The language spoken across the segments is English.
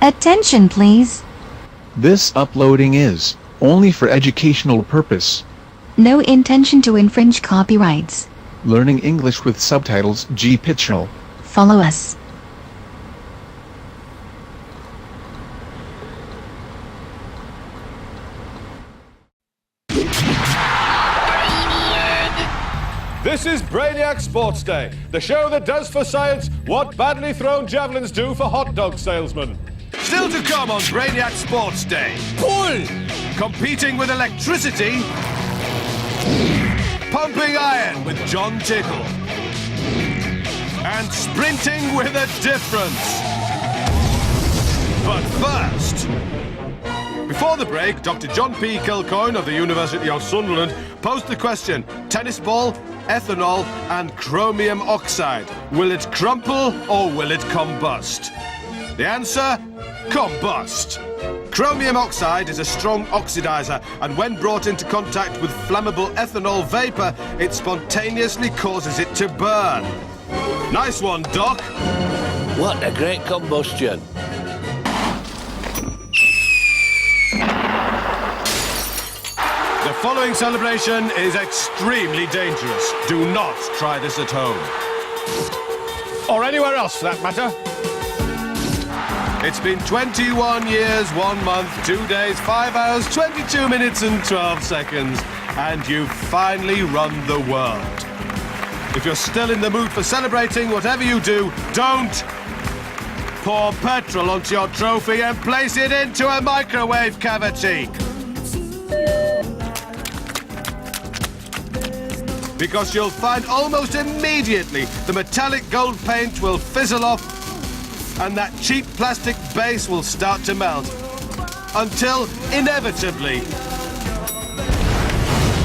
Attention, please. This uploading is only for educational purpose. No intention to infringe copyrights. Learning English with subtitles GPITRAL. Follow us. This is Brainiac Sports Day, the show that does for science what badly thrown javelins do for hot dog salesmen. Still to come on Brainiac Sports Day. Pull! Competing with electricity. Pumping iron with John Tickle. And sprinting with a difference. But first... Before the break, Dr. John P. Kilcoyne of the University of Sunderland posed the question, tennis ball, ethanol and chromium oxide. Will it crumple or will it combust? The answer? Combust. Chromium oxide is a strong oxidizer, and when brought into contact with flammable ethanol vapor, it spontaneously causes it to burn. Nice one, Doc. What a great combustion. The following celebration is extremely dangerous. Do not try this at home. Or anywhere else, for that matter. It's been 21 years, 1 month, 2 days, 5 hours, 22 minutes and 12 seconds, and you've finally run the world. If you're still in the mood for celebrating, whatever you do, don't pour petrol onto your trophy and place it into a microwave cavity. Because you'll find almost immediately the metallic gold paint will fizzle off and that cheap plastic base will start to melt. Until, inevitably,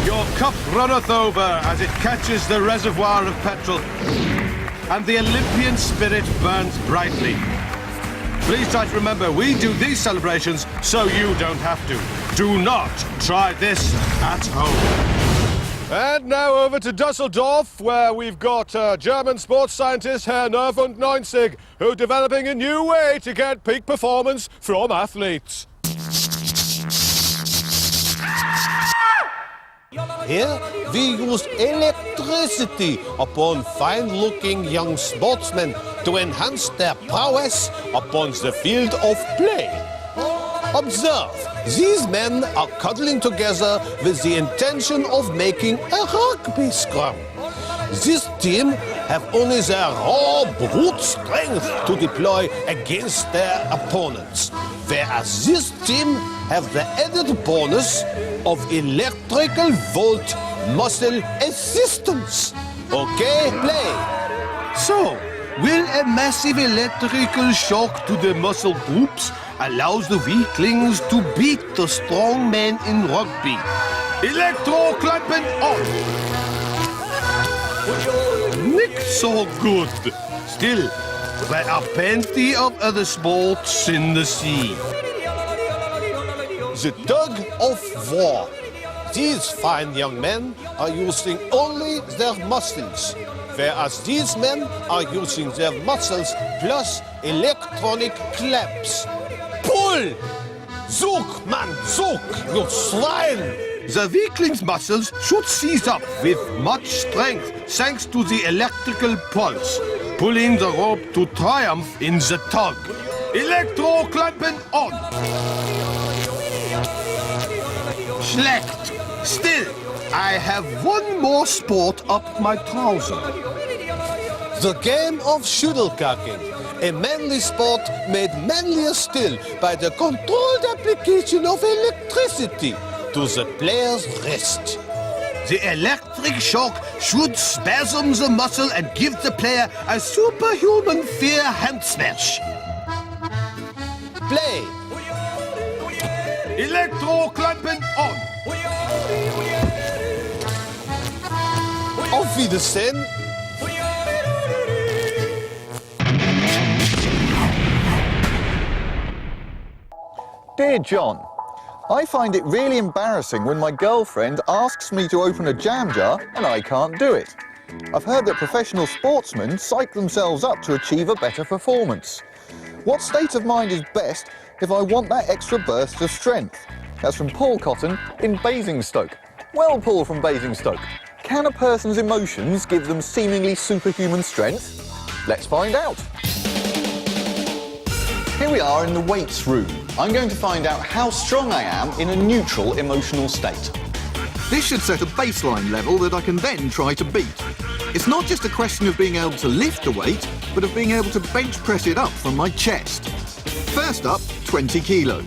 your cup runneth over as it catches the reservoir of petrol and the Olympian spirit burns brightly. Please try to remember, we do these celebrations so you don't have to. Do not try this at home. And now over to Dusseldorf, where we've got German sports scientist Herr Nerv und Neunzig, who's developing a new way to get peak performance from athletes. Here we use electricity upon fine-looking young sportsmen to enhance their prowess upon the field of play. Observe, these men are cuddling together with the intention of making a rugby scrum. This team have only their raw brute strength to deploy against their opponents, whereas this team have the added bonus of electrical volt muscle assistance. Okay, play. So, will a massive electrical shock to the muscle groups allows the weaklings to beat the strong men in rugby? Electro-clamping on! Not so good. Still, there are plenty of other sports in the sea. The tug of war. These fine young men are using only their muscles, whereas these men are using their muscles plus electronic clamps. Pull! Zug, man, zug, you swine! The weakling's muscles should seize up with much strength thanks to the electrical pulse, pulling the rope to triumph in the tug. Electro-clamping on! Schlecht! Still, I have one more sport up my trouser. The game of shuttlecocking, a manly sport made manlier still by the controlled application of electricity to the player's wrist. The electric shock should spasm the muscle and give the player a superhuman fear hand smash. Play. Electro-clamping on. Auf Wiedersehen. Dear John, I find it really embarrassing when my girlfriend asks me to open a jam jar and I can't do it. I've heard that professional sportsmen psych themselves up to achieve a better performance. What state of mind is best if I want that extra burst of strength? That's from Paul Cotton in Basingstoke. Well, Paul from Basingstoke, can a person's emotions give them seemingly superhuman strength? Let's find out. Here we are in the weights room. I'm going to find out how strong I am in a neutral emotional state. This should set a baseline level that I can then try to beat. It's not just a question of being able to lift the weight, but of being able to bench press it up from my chest. First up, 20 kilos.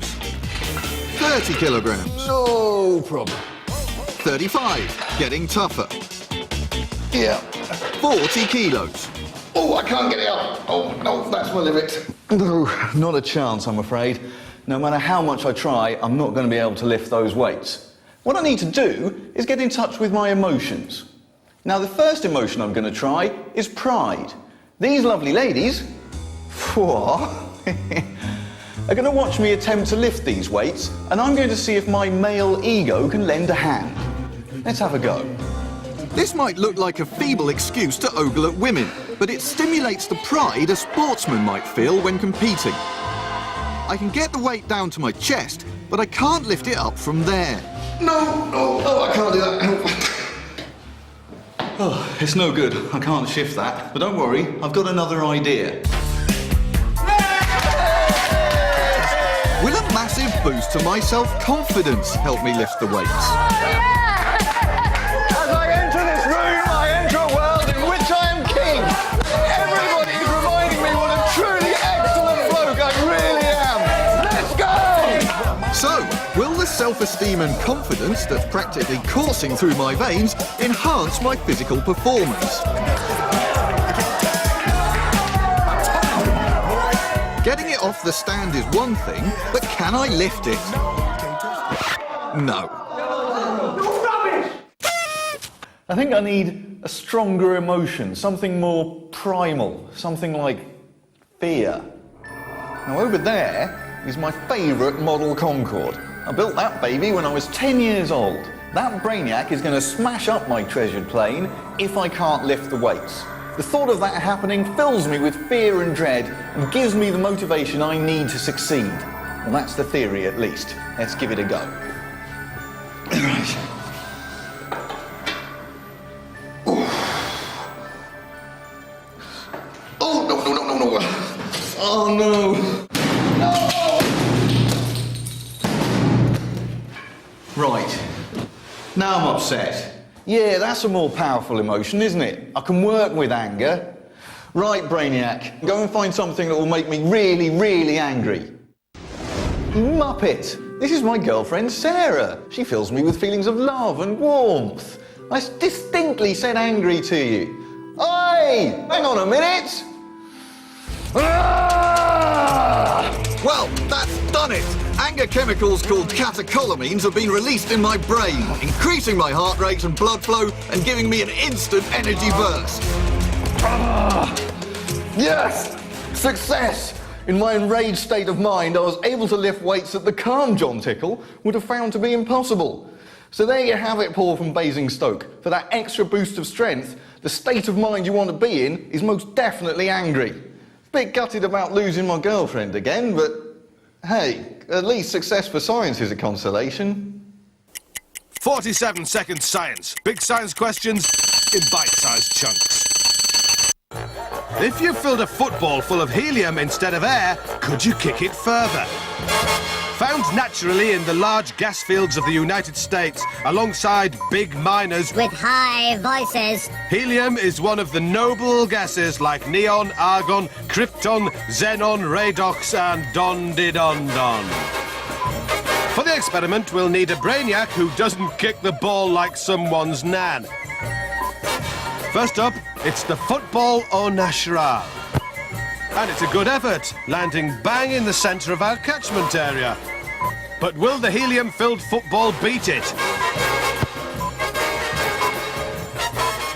30 kilograms. No problem. 35, getting tougher. Yeah. 40 kilos. Oh, I can't get it up. Oh, no, that's my limit. No, not a chance, I'm afraid. No matter how much I try, I'm not going to be able to lift those weights. What I need to do is get in touch with my emotions. Now, the first emotion I'm going to try is pride. These lovely ladies are going to watch me attempt to lift these weights, and I'm going to see if my male ego can lend a hand. Let's have a go. This might look like a feeble excuse to ogle at women, but it stimulates the pride a sportsman might feel when competing. I can get the weight down to my chest, but I can't lift it up from there. No, I can't do that. Oh, it's no good. I can't shift that. But don't worry, I've got another idea. Will a massive boost to my self-confidence help me lift the weights? As I enter this room, I enter a world in which I am king. Everybody is reminding me what a truly excellent bloke I really am. Let's go! So, will the self-esteem and confidence that's practically coursing through my veins enhance my physical performance? Getting it off the stand is one thing, but can I lift it? No. I think I need a stronger emotion, something more primal, something like fear. Now over there is my favourite model Concorde. I built that baby when I was 10 years old. That Brainiac is going to smash up my treasured plane if I can't lift the weights. The thought of that happening fills me with fear and dread and gives me the motivation I need to succeed. Well, that's the theory at least. Let's give it a go. Oh, no. Oh, no. Right. Now I'm upset. Yeah, that's a more powerful emotion, isn't it? I can work with anger. Right, Brainiac, go and find something that will make me really, really angry. Muppet! This is my girlfriend, Sarah. She fills me with feelings of love and warmth. I distinctly said angry to you. Oi! Hang on a minute! Ah! Well, that's done it! Anger chemicals called catecholamines have been released in my brain, increasing my heart rate and blood flow and giving me an instant energy burst. Yes! Success! In my enraged state of mind, I was able to lift weights that the calm John Tickle would have found to be impossible. So there you have it, Paul from Basingstoke. For that extra boost of strength, the state of mind you want to be in is most definitely angry. Bit gutted about losing my girlfriend again, but hey, at least success for science is a consolation. 47 seconds science. Big science questions in bite-sized chunks. If you filled a football full of helium instead of air, could you kick it further? Found naturally in the large gas fields of the United States, alongside big miners with high voices, helium is one of the noble gases like neon, argon, krypton, xenon, redox and don-di-don-don. For the experiment, we'll need a Brainiac who doesn't kick the ball like someone's nan. First up, it's the football au naturel. And it's a good effort, landing bang in the centre of our catchment area. But will the helium-filled football beat it?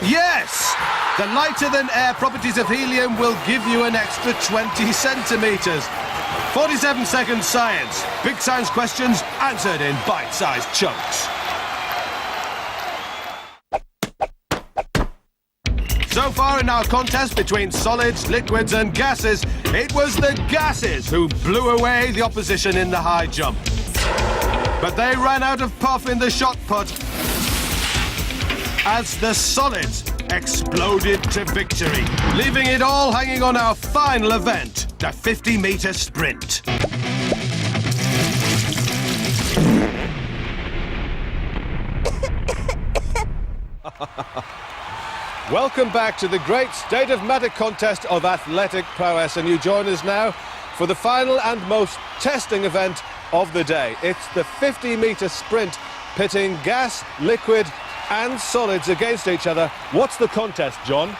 Yes! The lighter-than-air properties of helium will give you an extra 20 centimetres. 47 seconds science. Big science questions answered in bite-sized chunks. So far in our contest between solids, liquids and gases, it was the gases who blew away the opposition in the high jump. But they ran out of puff in the shot put as the solids exploded to victory, leaving it all hanging on our final event, the 50-metre sprint. Welcome back to the great State of Matter contest of athletic prowess, and you join us now for the final and most testing event of the day. It's the 50-metre sprint, pitting gas, liquid and solids against each other. What's the contest, John?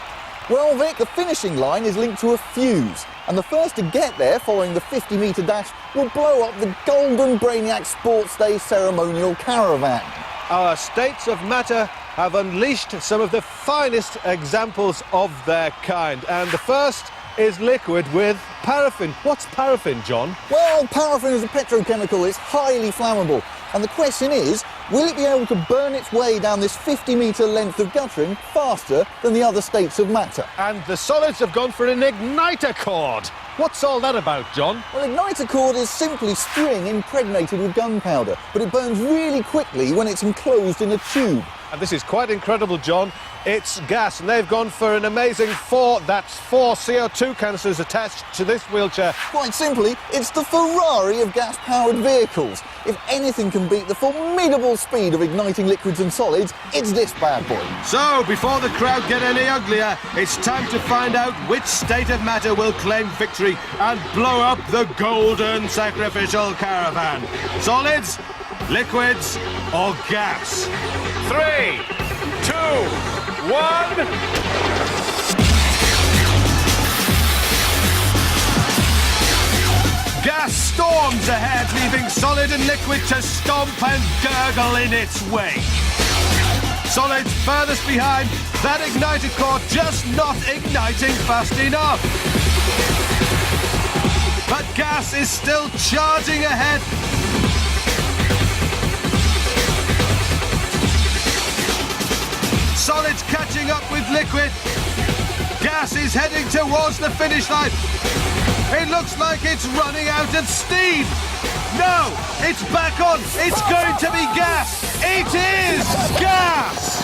Well, Vic, the finishing line is linked to a fuse, and the first to get there following the 50-metre dash will blow up the golden Brainiac Sports Day ceremonial caravan. Our states of matter have unleashed some of the finest examples of their kind, and the first is liquid with paraffin. What's paraffin, John? Well, paraffin is a petrochemical. It's highly flammable. And the question is, will it be able to burn its way down this 50-metre length of guttering faster than the other states of matter? And the solids have gone for an igniter cord. What's all that about, John? Well, igniter cord is simply string impregnated with gunpowder, but it burns really quickly when it's enclosed in a tube. And this is quite incredible, John. It's gas, and they've gone for an amazing four CO2 canisters attached to this wheelchair. Quite simply, it's the Ferrari of gas-powered vehicles. If anything can beat the formidable speed of igniting liquids and solids, it's this bad boy. So, before the crowd get any uglier, it's time to find out which state of matter will claim victory and blow up the golden sacrificial caravan. Solids, liquids or gas? 3, 2, 1... Gas storms ahead, leaving solid and liquid to stomp and gurgle in its wake. Solids furthest behind, that igniter cord just not igniting fast enough. But gas is still charging ahead. Solids catching up with liquid. Gas is heading towards the finish line. It looks like it's running out of steam. No, it's back on. It's going to be gas. It is gas.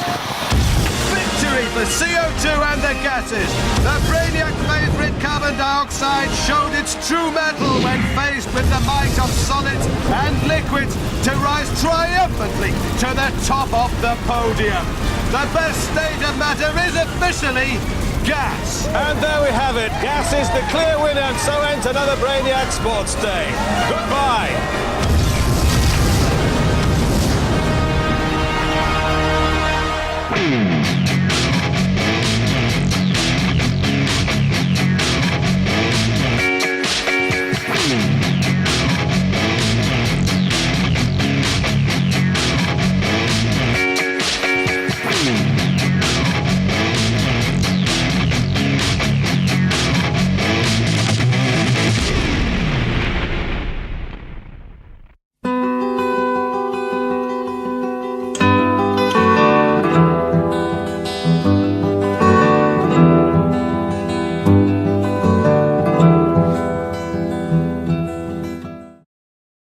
Victory for CO2 and the gases. The Brainiac favourite carbon dioxide showed its true mettle when faced with the might of solids and liquids to rise triumphantly to the top of the podium. The best state of matter is officially gas. And there we have it. Gas is the clear winner, and so ends another Brainiac Sports Day. Goodbye.